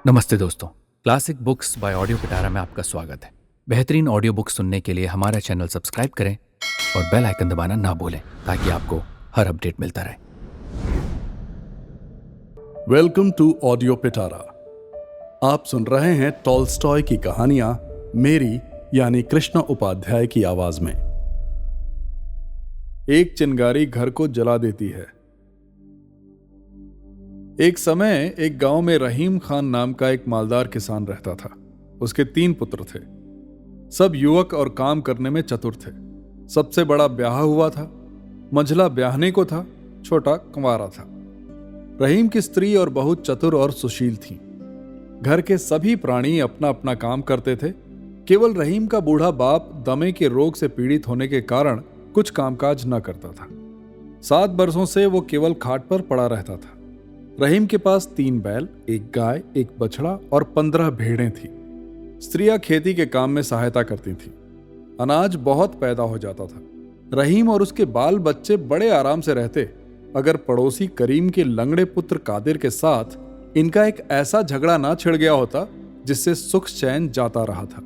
नमस्ते दोस्तों। Classic books bye audio पिटारा में आपका स्वागत है। बेहतरीन ऑडियो बुक सुनने के लिए हमारा चैनल सब्सक्राइब करें और बेल आइकन दबाना ना भूलें ताकि आपको हर अपडेट मिलता रहे। वेलकम टू ऑडियो पिटारा। आप सुन रहे हैं टॉल्स्टॉय की कहानियां मेरी यानी कृष्ण उपाध्याय की आवाज में। एक चिंगारी घर को जला देती है। एक समय एक गांव में रहीम खान नाम का एक मालदार किसान रहता था। उसके 3 पुत्र थे। सब युवक और काम करने में चतुर थे। सबसे बड़ा ब्याह हुआ था, मंझला ब्याहने को था, छोटा कुंवारा था। रहीम की स्त्री और बहू चतुर और सुशील थीं। घर के सभी प्राणी अपना अपना काम करते थे। केवल रहीम का बूढ़ा बाप दमे के रोग से पीड़ित होने के कारण कुछ कामकाज न करता था। 7 वर्षों से वो केवल खाट पर पड़ा रहता था। रहीम के पास 3 बैल, 1 गाय, 1 बछड़ा और 15 भेड़ें थी। स्त्रियां खेती के काम में सहायता करती थीं। अनाज बहुत पैदा हो जाता था। रहीम और उसके बाल बच्चे बड़े आराम से रहते, अगर पड़ोसी करीम के लंगड़े पुत्र कादिर के साथ इनका एक ऐसा झगड़ा ना छिड़ गया होता जिससे सुख चैन जाता रहा था।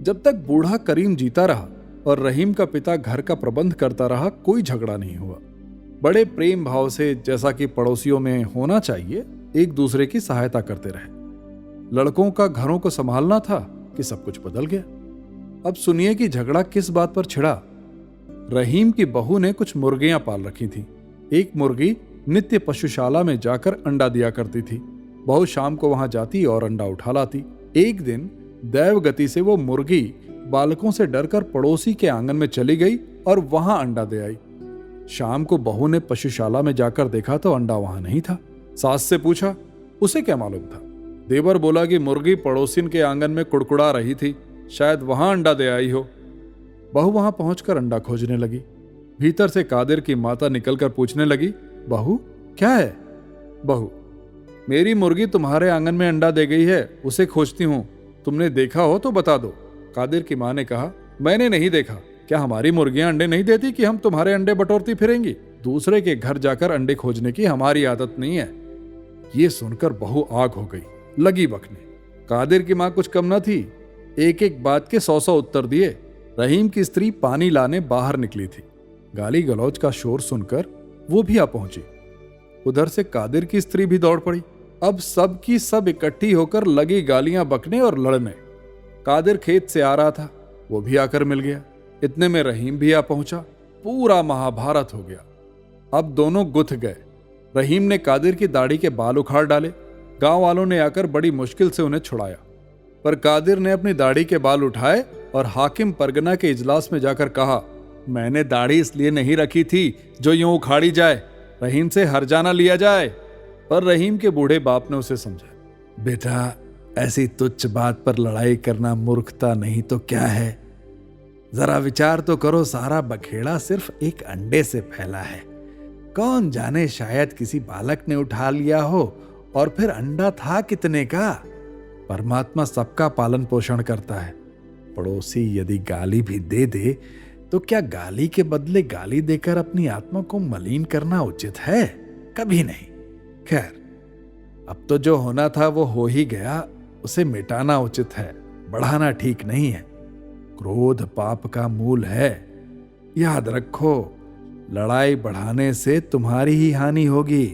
जब तक बूढ़ा करीम जीता रहा और रहीम का पिता घर का प्रबंध करता रहा, कोई झगड़ा नहीं हुआ। बड़े प्रेम भाव से, जैसा कि पड़ोसियों में होना चाहिए, एक दूसरे की सहायता करते रहे। लड़कों का घरों को संभालना था कि सब कुछ बदल गया। अब सुनिए कि झगड़ा किस बात पर छिड़ा। रहीम की बहू ने कुछ मुर्गियां पाल रखी थी। एक मुर्गी नित्य पशुशाला में जाकर अंडा दिया करती थी। बहू शाम को वहां जाती और अंडा उठा लाती। एक दिन दैव गति से वो मुर्गी बालकों से डरकर पड़ोसी के आंगन में चली गई और वहां अंडा दे आई। शाम को बहू ने पशुशाला में जाकर देखा तो अंडा वहां नहीं था। सास से पूछा, उसे क्या मालूम था। देवर बोला कि मुर्गी पड़ोसिन के आंगन में कुड़कुड़ा रही थी, शायद वहां अंडा दे आई हो। बहू वहां पहुंचकर अंडा खोजने लगी। भीतर से कादिर की माता निकलकर पूछने लगी, बहू क्या है। बहू, मेरी मुर्गी तुम्हारे आंगन में अंडा दे गई है, उसे खोजती हूं, तुमने देखा हो तो बता दो। कादिर की मां ने कहा, मैंने नहीं देखा। क्या हमारी मुर्गियां अंडे नहीं देती कि हम तुम्हारे अंडे बटोरती फिरेंगी। दूसरे के घर जाकर अंडे खोजने की हमारी आदत नहीं है। ये सुनकर बहू आग हो गई, लगी बकने। कादिर की मां कुछ कम न थी, एक एक बात के 100 उत्तर दिए। रहीम की स्त्री पानी लाने बाहर निकली थी। गाली गलौज का शोर सुनकर वो भी आ पहुंची। उधर से कादिर की स्त्री भी दौड़ पड़ी। अब सब की सब इकट्ठी होकर लगी गालियां बकने और लड़ने। कादिर खेत से आ रहा था, वो भी आकर मिल गया। इतने में रहीम भी आ पहुंचा। पूरा महाभारत हो गया। अब दोनों गुथ गए। रहीम ने कादिर की दाढ़ी के बाल उखाड़ डाले। गांव वालों ने आकर बड़ी मुश्किल से उन्हें छुड़ाया, पर कादिर ने अपनी दाढ़ी के बाल उठाए और हाकिम परगना के इजलास में जाकर कहा, मैंने दाढ़ी इसलिए नहीं रखी थी जो यूं उखाड़ी जाए, रहीम से हर्जाना लिया जाए। पर रहीम के बूढ़े बाप ने उसे समझाया, बेटा ऐसी तुच्छ बात पर लड़ाई करना मूर्खता नहीं तो क्या है। जरा विचार तो करो, सारा बखेड़ा सिर्फ एक अंडे से फैला है। कौन जाने, शायद किसी बालक ने उठा लिया हो, और फिर अंडा था कितने का। परमात्मा सबका पालन पोषण करता है। पड़ोसी यदि गाली भी दे दे तो क्या गाली के बदले गाली देकर अपनी आत्मा को मलिन करना उचित है? कभी नहीं। खैर, अब तो जो होना था वो हो ही गया, उसे मिटाना उचित है, बढ़ाना ठीक नहीं है। क्रोध पाप का मूल है, याद रखो। लड़ाई बढ़ाने से तुम्हारी ही हानि होगी।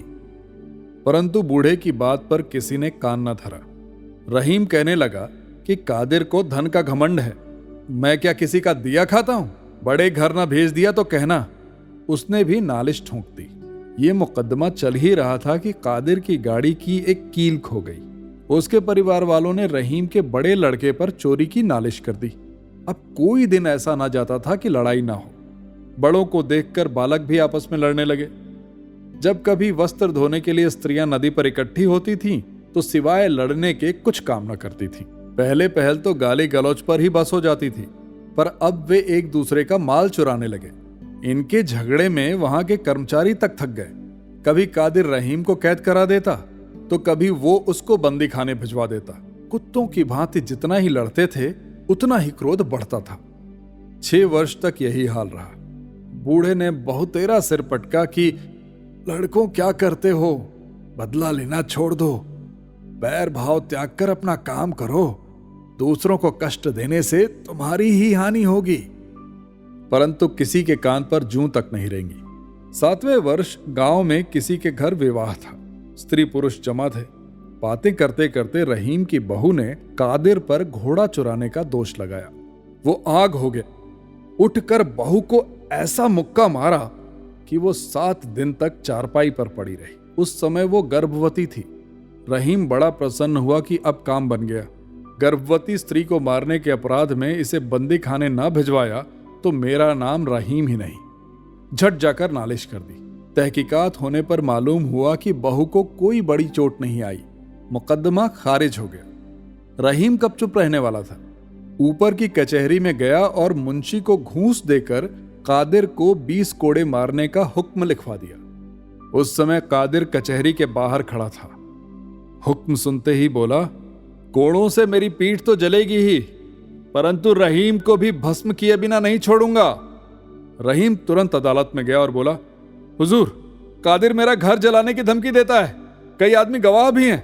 परंतु बूढ़े की बात पर किसी ने कान न धरा। रहीम कहने लगा कि कादिर को धन का घमंड है। मैं क्या किसी का दिया खाता हूं? बड़े घर ना भेज दिया तो कहना। उसने भी नालिश ठोंक दी। ये मुकदमा चल ही रहा था कि कादिर की गाड़ी की एक कील खो गई। उसके परिवार वालों ने रहीम के बड़े लड़के पर चोरी की नालिश कर दी। अब कोई दिन ऐसा ना जाता था कि लड़ाई ना हो। बड़ों को देखकर बालक भी आपस में लड़ने लगे। जब कभी वस्त्र धोने के लिए स्त्रियां नदी पर इकट्ठी होती थीं, तो सिवाय लड़ने के कुछ काम न करती थीं। पहले पहल तो गाली गलौज पर ही बस हो जाती थी, पर अब वे एक दूसरे का माल चुराने लगे। इनके झगड़े में वहां के कर्मचारी तक थक गए। कभी कादिर रहीम को कैद करा देता तो कभी वो उसको बंदी खाने भिजवा देता। कुत्तों की भांति जितना ही लड़ते थे उतना ही क्रोध बढ़ता था। 6 वर्ष तक यही हाल रहा। बूढ़े ने बहुतेरा सिर पटका कि लड़कों क्या करते हो, बदला लेना छोड़ दो। बैर भाव त्याग कर अपना काम करो। दूसरों को कष्ट देने से तुम्हारी ही हानि होगी। परंतु किसी के कान पर जूं तक नहीं रेंगी। 7वें वर्ष गांव में किसी के घर विवाह था। स्त्री पुरुष जमा थे। बातें करते करते रहीम की बहू ने कादिर पर घोड़ा चुराने का दोष लगाया। वो आग हो गया। उठकर बहू को ऐसा मुक्का मारा कि वो 7 दिन तक चारपाई पर पड़ी रही। उस समय वो गर्भवती थी। रहीम बड़ा प्रसन्न हुआ कि अब काम बन गया। गर्भवती स्त्री को मारने के अपराध में इसे बंदी खाने ना भिजवाया तो मेरा नाम रहीम ही नहीं। झट जाकर नालिश कर दी। तहकीकात होने पर मालूम हुआ कि बहू को कोई बड़ी चोट नहीं आई। मुकदमा खारिज हो गया। रहीम कब चुप रहने वाला था। ऊपर की कचहरी में गया और मुंशी को घूंस देकर कादिर को 20 कोड़े मारने का हुक्म लिखवा दिया। उस समय कादिर कचहरी के बाहर खड़ा था। हुक्म सुनते ही बोला, कोड़ों से मेरी पीठ तो जलेगी ही, परंतु रहीम को भी भस्म किए बिना नहीं छोड़ूंगा। रहीम तुरंत अदालत में गया और बोला, हुजूर, कादिर मेरा घर जलाने की धमकी देता है। कई आदमी गवाह भी हैं।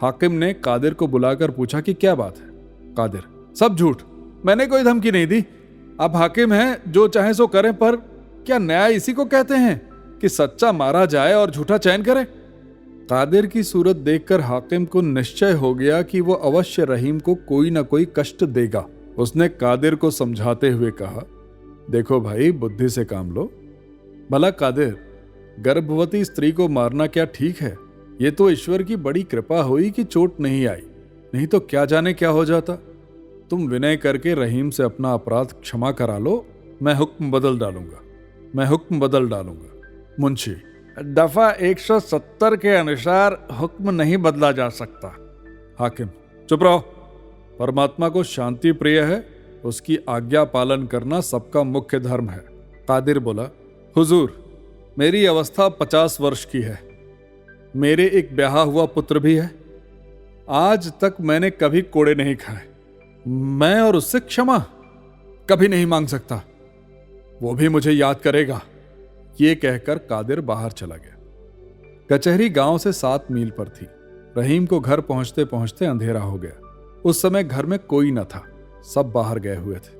हाकिम ने कादिर को बुलाकर पूछा कि क्या बात है। कादिर, सब झूठ, मैंने कोई धमकी नहीं दी। आप हाकिम हैं, जो चाहे सो करें, पर क्या न्याय इसी को कहते हैं कि सच्चा मारा जाए और झूठा चयन करे। कादिर की सूरत देखकर हाकिम को निश्चय हो गया कि वो अवश्य रहीम को कोई ना कोई कष्ट देगा। उसने कादिर को समझाते हुए कहा, देखो भाई, बुद्धि से काम लो। भला कादिर, गर्भवती स्त्री को मारना क्या ठीक है? ये तो ईश्वर की बड़ी कृपा हुई कि चोट नहीं आई, नहीं तो क्या जाने क्या हो जाता। तुम विनय करके रहीम से अपना अपराध क्षमा करा लो। मैं हुक्म बदल डालूंगा। मुंशी, दफा 170 के अनुसार हुक्म नहीं बदला जा सकता। हाकिम, चुप रहो। परमात्मा को शांति प्रिय है, उसकी आज्ञा पालन करना सबका मुख्य धर्म है। कादिर बोला, हुजूर, मेरी अवस्था 50 वर्ष की है। मेरे एक ब्याहा हुआ पुत्र भी है। आज तक मैंने कभी कोड़े नहीं खाए। मैं और उससे क्षमा कभी नहीं मांग सकता। वो भी मुझे याद करेगा। ये कहकर कादिर बाहर चला गया। कचहरी गांव से 7 मील पर थी। रहीम को घर पहुंचते पहुंचते अंधेरा हो गया। उस समय घर में कोई न था, सब बाहर गए हुए थे।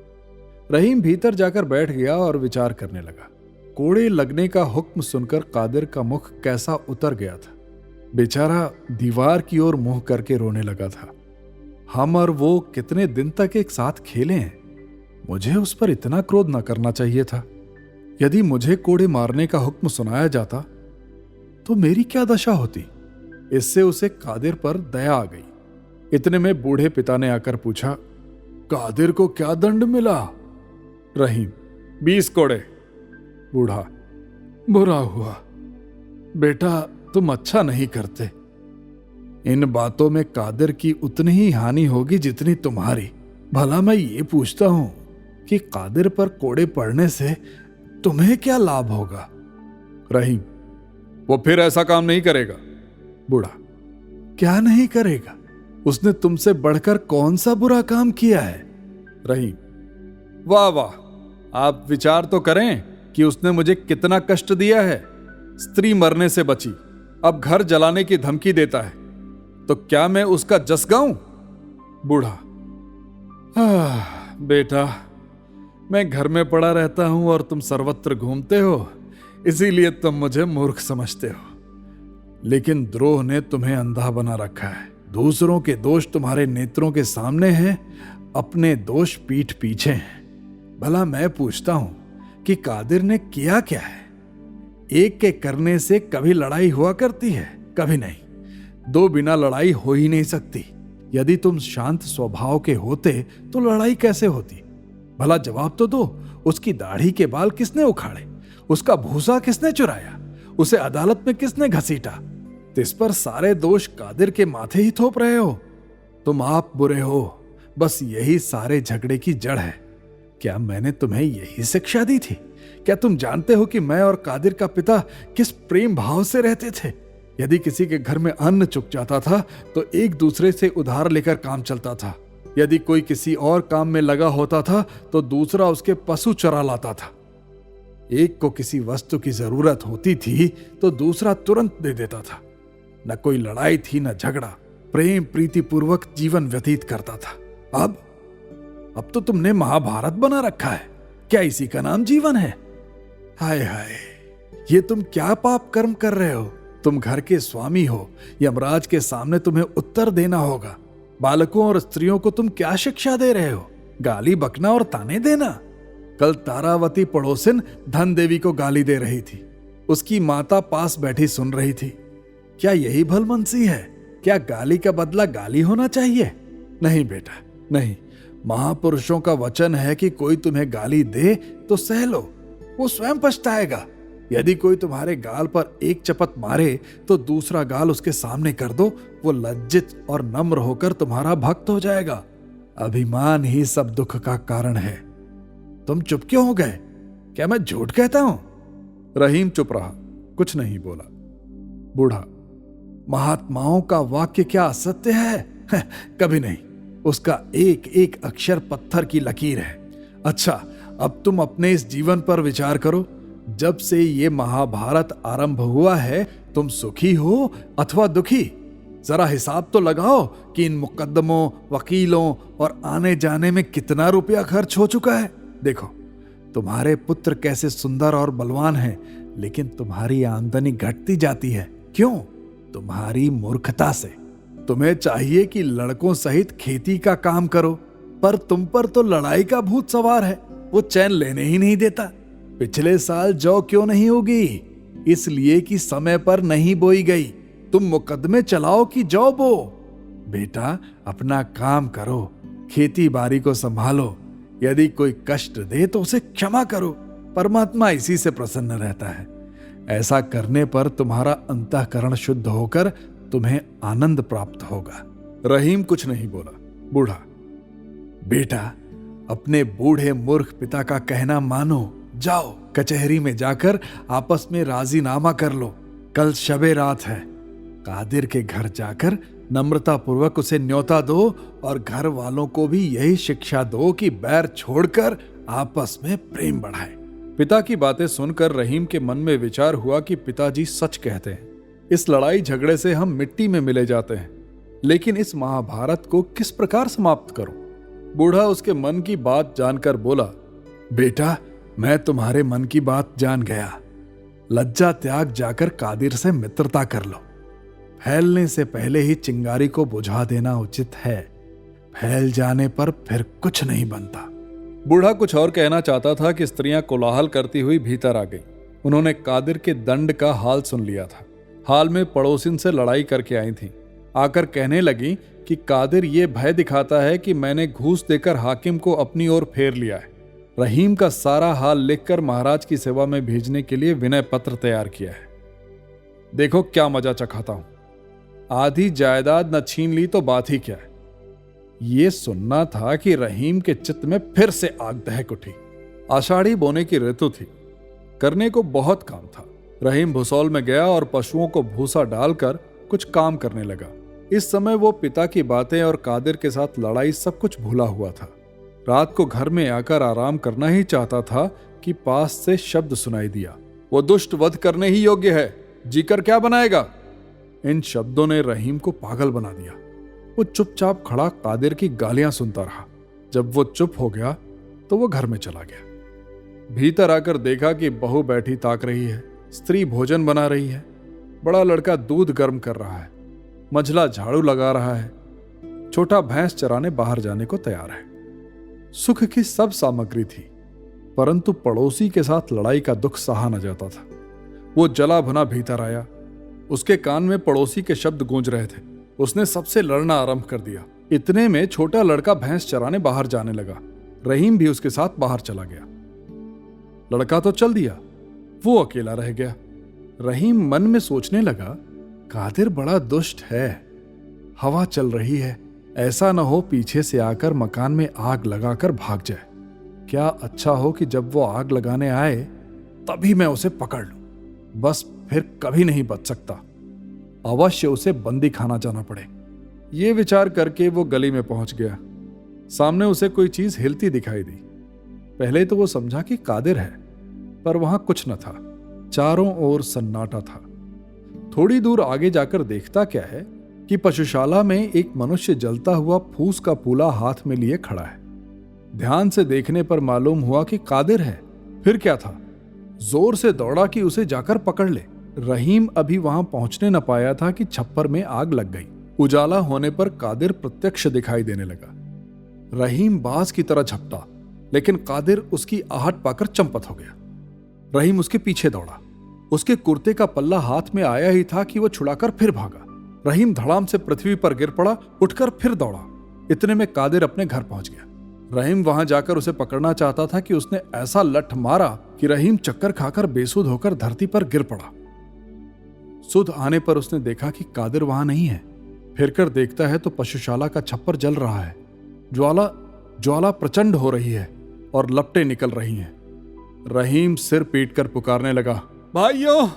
रहीम भीतर जाकर बैठ गया और विचार करने लगा। कोड़े लगने का हुक्म सुनकर कादिर का मुख कैसा उतर गया था। बेचारा दीवार की ओर मुंह करके रोने लगा था। हम और वो कितने दिन तक एक साथ खेले हैं। मुझे उस पर इतना क्रोध न करना चाहिए था। यदि मुझे कोड़े मारने का हुक्म सुनाया जाता तो मेरी क्या दशा होती। इससे उसे कादिर पर दया आ गई। इतने में बूढ़े पिता ने आकर पूछा, कादिर को क्या दंड मिला? रहीम, 20 कोड़े। बूढ़ा, बुरा हुआ बेटा, तुम अच्छा नहीं करते। इन बातों में कादिर की उतनी ही हानि होगी जितनी तुम्हारी। भला मैं ये पूछता हूं कि कादिर पर कोड़े पड़ने से तुम्हें क्या लाभ होगा? रहीम, वो फिर ऐसा काम नहीं करेगा। बूढ़ा, क्या नहीं करेगा? उसने तुमसे बढ़कर कौन सा बुरा काम किया है? रहीम, वाह वाह, आप विचार तो करें कि उसने मुझे कितना कष्ट दिया है। स्त्री मरने से बची, अब घर जलाने की धमकी देता है, तो क्या मैं उसका जस गाऊं? बूढ़ा, बेटा, मैं घर में पड़ा रहता हूं और तुम सर्वत्र घूमते हो, इसीलिए तुम मुझे मूर्ख समझते हो। लेकिन द्रोह ने तुम्हें अंधा बना रखा है। दूसरों के दोष तुम्हारे नेत्रों के सामने हैं, अपने दोष पीठ पीछे हैं। भला मैं पूछता हूं कि कादिर ने किया क्या है? एक के करने से कभी लड़ाई हुआ करती है? कभी नहीं। 2 बिना लड़ाई हो ही नहीं सकती। यदि तुम शांत स्वभाव के होते तो लड़ाई कैसे होती? भला जवाब तो दो। उसकी दाढ़ी के बाल किसने उखाड़े? उसका भूसा किसने चुराया? उसे अदालत में किसने घसीटा? इस पर सारे दोष कादिर के माथे ही थोप रहे हो। तुम आप बुरे हो, बस यही सारे झगड़े की जड़ है। क्या मैंने तुम्हें यही शिक्षा दी थी? क्या तुम जानते हो कि मैं और कादिर का पिता किस प्रेम भाव से रहते थे? यदि किसी के घर में अन्न चुक जाता था तो एक दूसरे से उधार लेकर काम चलता था। यदि कोई किसी और काम में लगा होता था तो दूसरा उसके पशु चरा लाता था। एक को किसी वस्तु की जरूरत होती थी तो दूसरा तुरंत दे देता था। न कोई लड़ाई थी न झगड़ा, प्रेम प्रीति पूर्वक जीवन व्यतीत करता था। अब तो तुमने महाभारत बना रखा है। क्या इसी का नाम जीवन है? हाय हाय, ये तुम क्या पाप कर्म कर रहे हो? तुम घर के स्वामी हो, यमराज के सामने तुम्हें उत्तर देना होगा। बालकों और स्त्रियों को तुम क्या शिक्षा दे रहे हो? गाली बकना और ताने देना। कल तारावती पड़ोसिन धन देवी को गाली दे रही थी। उसकी माता पास बैठी सुन रही थी। क्या यही भलमनसी है? क्या गाली का बदला गाली होना चाहिए? नहीं बेटा, नहीं। महापुरुषों का वचन है कि कोई तुम्हें गाली दे तो सह लो, वो स्वयं पछताएगा। यदि कोई तुम्हारे गाल पर एक चपत मारे तो दूसरा गाल उसके सामने कर दो, वो लज्जित और नम्र होकर तुम्हारा भक्त हो जाएगा। अभिमान ही सब दुख का कारण है। तुम चुप क्यों हो गए? क्या मैं झूठ कहता हूं? रहीम चुप रहा, कुछ नहीं बोला। बूढ़ा, महात्माओं का वाक्य क्या असत्य है? कभी नहीं। उसका एक एक अक्षर पत्थर की लकीर है। अच्छा, अब तुम अपने इस जीवन पर विचार करो। जब से ये महाभारत आरंभ हुआ है, तुम सुखी हो अथवा दुखी? जरा हिसाब तो लगाओ कि इन मुकद्दमों, वकीलों और आने जाने में कितना रुपया खर्च हो चुका है। देखो, तुम्हारे पुत्र कैसे सुंदर और बलवान हैं, लेकिन तुम्हारी आमदनी घटती जाती है। क्यों? तुम्हारी मूर्खता से। तुम्हें चाहिए कि लड़कों सहित खेती का काम करो, पर तुम पर तो लड़ाई का भूत सवार है। वो चैन लेने ही नहीं देता। पिछले साल जौ क्यों नहीं होगी? इसलिए कि समय पर नहीं बोई गई। तुम मुकदमे चलाओ कि जौ बो। बेटा, अपना काम करो, खेती बाड़ी को संभालो। यदि कोई कष्ट दे तो उसे क्षमा करो। परमात्मा इसी से प्रसन्न रहता है। ऐसा करने पर तुम्हारा अंतःकरण शुद्ध होकर तुम्हें आनंद प्राप्त होगा। रहीम कुछ नहीं बोला। बूढ़ा, बेटा, अपने बूढ़े मूर्ख पिता का कहना मानो। जाओ, कचहरी में जाकर आपस में राजीनामा कर लो। कल शबे रात है। कादिर के घर जाकर नम्रता पूर्वक उसे न्योता दो और घर वालों को भी यही शिक्षा दो कि बैर छोड़कर आपस में प्रेम बढ़ाए। पिता की बातें सुनकर रहीम के मन में विचार हुआ कि पिताजी सच कहते हैं। इस लड़ाई झगड़े से हम मिट्टी में मिले जाते हैं, लेकिन इस महाभारत को किस प्रकार समाप्त करूं? बूढ़ा उसके मन की बात जानकर बोला, बेटा, मैं तुम्हारे मन की बात जान गया। लज्जा त्याग जाकर कादिर से मित्रता कर लो। फैलने से पहले ही चिंगारी को बुझा देना उचित है। फैल जाने पर फिर कुछ नहीं बनता। बूढ़ा कुछ और कहना चाहता था कि स्त्रियां कोलाहल करती हुई भीतर आ गई। उन्होंने कादिर के दंड का हाल सुन लिया था। हाल में पड़ोसिन से लड़ाई करके आई थी। आकर कहने लगी कि कादिर ये भय दिखाता है कि मैंने घूस देकर हाकिम को अपनी ओर फेर लिया है। रहीम का सारा हाल लिखकर महाराज की सेवा में भेजने के लिए विनय पत्र तैयार किया है। देखो क्या मजा चखाता हूं। आधी जायदाद न छीन ली तो बात ही क्या है। ये सुनना था कि रहीम के चित्त में फिर से आग दहक उठी। आषाढ़ी बोने की ऋतु थी। करने को बहुत काम था। रहीम भुसौल में गया और पशुओं को भूसा डालकर कुछ काम करने लगा। इस समय वो पिता की बातें और कादिर के साथ लड़ाई सब कुछ भूला हुआ था। रात को घर में आकर आराम करना ही चाहता था कि पास से शब्द सुनाई दिया, वो दुष्ट वध करने ही योग्य है, जीकर क्या बनाएगा। इन शब्दों ने रहीम को पागल बना दिया। वो चुपचाप खड़ा कादिर की गालियां सुनता रहा। जब वो चुप हो गया तो वो घर में चला गया। भीतर आकर देखा कि बहू बैठी ताक रही है, स्त्री भोजन बना रही है, बड़ा लड़का दूध गर्म कर रहा है, मझला झाड़ू लगा रहा है, छोटा भैंस चराने बाहर जाने को तैयार है। सुख की सब सामग्री थी, परंतु पड़ोसी के साथ लड़ाई का दुख सहा न जाता था। वो जला भुना भीतर आया। उसके कान में पड़ोसी के शब्द गूंज रहे थे। उसने सबसे लड़ना आरंभ कर दिया। इतने में छोटा लड़का भैंस चराने बाहर जाने लगा। रहीम भी उसके साथ बाहर चला गया। लड़का तो चल दिया, वो अकेला रह गया। रहीम मन में सोचने लगा, कादिर बड़ा दुष्ट है। हवा चल रही है, ऐसा न हो पीछे से आकर मकान में आग लगाकर भाग जाए। क्या अच्छा हो कि जब वो आग लगाने आए तभी मैं उसे पकड़ लूं। बस फिर कभी नहीं बच सकता। अवश्य उसे बंदी खाना जाना पड़े। ये विचार करके वो गली में पहुंच गया। सामने उसे कोई चीज हिलती दिखाई दी। पहले तो वो समझा कि कादिर है, पर वहां कुछ न था। चारों ओर सन्नाटा था। थोड़ी दूर आगे जाकर देखता क्या है कि पशुशाला में एक मनुष्य जलता हुआ फूस का फूला हाथ में लिए खड़ा है। ध्यान से देखने पर मालूम हुआ कि कादिर है। फिर क्या था, जोर से दौड़ा कि उसे जाकर पकड़ ले। रहीम अभी वहां पहुंचने न पाया था कि छप्पर में आग लग गई। उजाला होने पर कादिर प्रत्यक्ष दिखाई देने लगा। रहीम बाज की तरह झपटा, लेकिन कादिर उसकी आहट पाकर चंपत हो गया। रहीम उसके पीछे दौड़ा। उसके कुर्ते का पल्ला हाथ में आया ही था कि वह छुड़ाकर फिर भागा। रहीम धड़ाम से पृथ्वी पर गिर पड़ा, उठकर फिर दौड़ा। इतने में कादिर अपने घर पहुंच गया। रहीम वहां जाकर उसे पकड़ना चाहता था कि उसने ऐसा लठ मारा कि रहीम चक्कर खाकर बेसुध होकर धरती पर गिर पड़ा। सुध आने पर उसने देखा कि कादिर वहां नहीं है। फिरकर देखता है तो पशुशाला का छप्पर जल रहा है। ज्वाला प्रचंड हो रही है और लपटें निकल रही हैं। रहीम सिर पीटकर पुकारने लगा, भाइयों,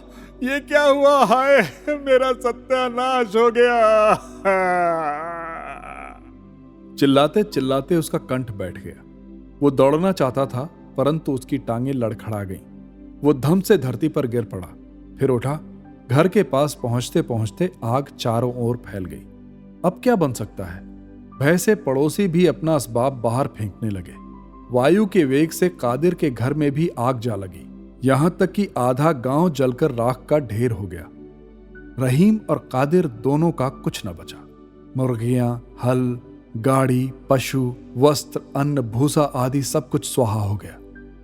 ये क्या हुआ? हाय, मेरा सत्यानाश हो गया। चिल्लाते चिल्लाते उसका कंठ बैठ गया। वो दौड़ना चाहता था, परंतु उसकी टांगें लड़खड़ा गईं। वो धम से धरती पर गिर पड़ा, फिर उठा। घर के पास पहुंचते पहुंचते आग चारों ओर फैल गई। अब क्या बन सकता है? भय से पड़ोसी भी अपना असबाब बाहर फेंकने लगे। वायु के वेग से कादिर के घर में भी आग जा लगी, यहां तक कि आधा गांव जलकर राख का ढेर हो गया। रहीम और कादिर दोनों का कुछ न बचा। मुर्गियां, हल, गाड़ी, पशु, वस्त्र, अन्न, भूसा आदि सब कुछ स्वाहा हो गया।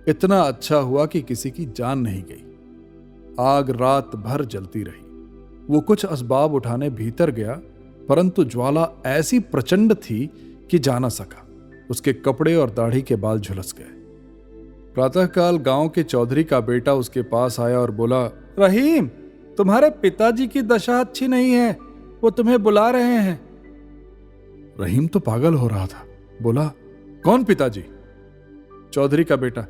इतना अच्छा हुआ कि किसी की जान नहीं गई। आग रात भर जलती रही। वो कुछ असबाब उठाने भीतर गया, परंतु ज्वाला ऐसी प्रचंड थी कि जा न सका। उसके कपड़े और दाढ़ी के बाल झुलस गए। प्रातःकाल गांव के चौधरी का बेटा उसके पास आया और बोला, रहीम, तुम्हारे पिताजी की दशा अच्छी नहीं है, वो तुम्हें बुला रहे हैं। रहीम तो पागल हो रहा था। बोला, कौन पिताजी? चौधरी का बेटा,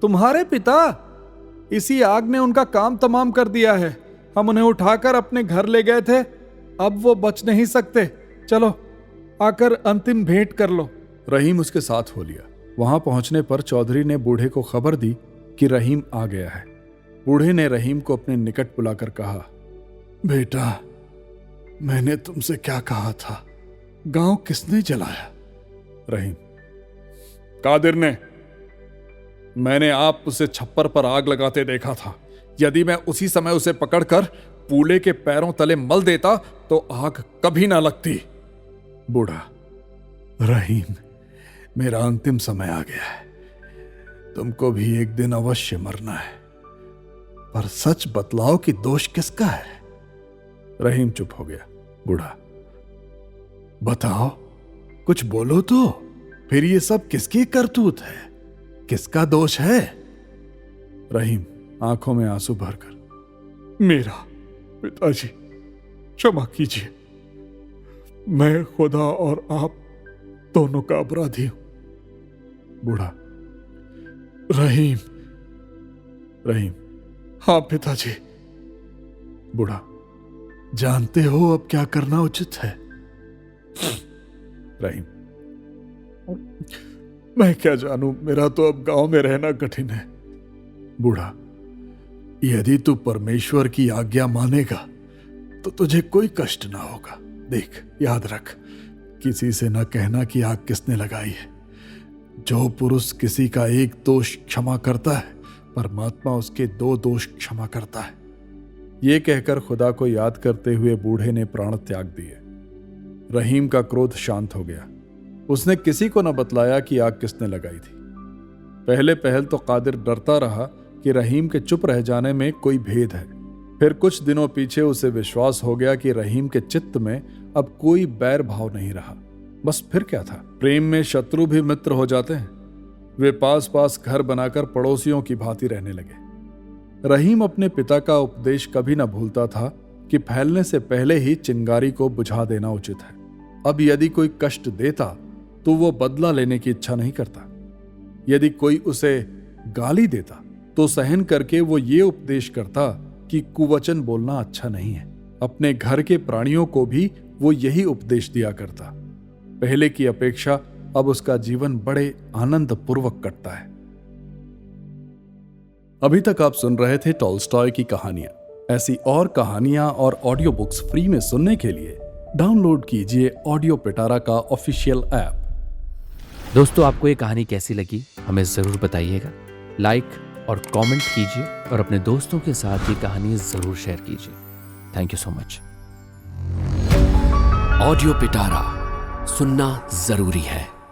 तुम्हारे पिता? इसी आग ने उनका काम तमाम कर दिया है। हम उन्हें उठाकर अपने घर ले गए थे, अब वो बच नहीं सकते। चलो आकर अंतिम भेंट कर लो। रहीम उसके साथ हो लिया। वहां पहुंचने पर चौधरी ने बूढ़े को खबर दी कि रहीम आ गया है। बूढ़े ने रहीम को अपने निकट बुलाकर कहा, बेटा, मैंने तुमसे क्या कहा था? गांव किसने जलाया? रहीम, कादिर ने। मैंने आप उसे छप्पर पर आग लगाते देखा था। यदि मैं उसी समय उसे पकड़कर पूले के पैरों तले मल देता तो आग कभी ना लगती। बूढ़ा, रहीम, मेरा अंतिम समय आ गया है। तुमको भी एक दिन अवश्य मरना है, पर सच बतलाओ कि दोष किसका है? रहीम चुप हो गया। बूढ़ा, बताओ, कुछ बोलो तो। फिर ये सब किसकी करतूत है? किसका दोष है? रहीम आंखों में आंसू भरकर, मेरा। पिताजी, क्षमा कीजिए। मैं खुदा और आप दोनों का अपराधी हूं। बूढ़ा, रहीम। रहीम, हाँ पिताजी। बूढ़ा, जानते हो अब क्या करना उचित है? रहीम, मैं क्या जानूं, मेरा तो अब गांव में रहना कठिन है। बूढ़ा, यदि तू परमेश्वर की आज्ञा मानेगा तो तुझे कोई कष्ट ना होगा। देख, याद रख, किसी से न कहना कि आग किसने लगाई है। जो पुरुष किसी का एक दोष क्षमा करता है, परमात्मा उसके 2 दोष क्षमा करता है। ये कहकर खुदा को याद करते हुए बूढ़े ने प्राण त्याग दिए। रहीम का क्रोध शांत हो गया। उसने किसी को न बतलाया कि आग किसने लगाई थी। पहले पहल तो कादिर डरता रहा कि रहीम के चुप रह जाने में कोई भेद है। फिर कुछ दिनों पीछे उसे विश्वास हो गया कि रहीम के चित्त में अब कोई बैर भाव नहीं रहा। बस फिर क्या था, प्रेम में शत्रु भी मित्र हो जाते हैं। वे पास पास घर बनाकर पड़ोसियों की भांति रहने लगे। रहीम अपने पिता का उपदेश कभी न भूलता था कि फैलने से पहले ही चिंगारी को बुझा देना उचित है। अब यदि कोई कष्ट देता तो वो बदला लेने की इच्छा नहीं करता। यदि कोई उसे गाली देता तो सहन करके वो ये उपदेश करता कि कुवचन बोलना अच्छा नहीं है। अपने घर के प्राणियों को भी वो यही उपदेश दिया करता। पहले की अपेक्षा अब उसका जीवन बड़े आनंद पूर्वक कटता है। अभी तक आप सुन रहे थे टॉलस्टॉय की कहानियां। ऐसी और कहानियां और ऑडियो बुक्स फ्री में सुनने के लिए डाउनलोड कीजिए ऑडियो पिटारा का ऑफिशियल ऐप। दोस्तों, आपको ये कहानी कैसी लगी हमें ज़रूर बताइएगा। लाइक और कमेंट कीजिए और अपने दोस्तों के साथ ये कहानी ज़रूर शेयर कीजिए। Thank you so much. Audio पिटारा सुनना जरूरी है।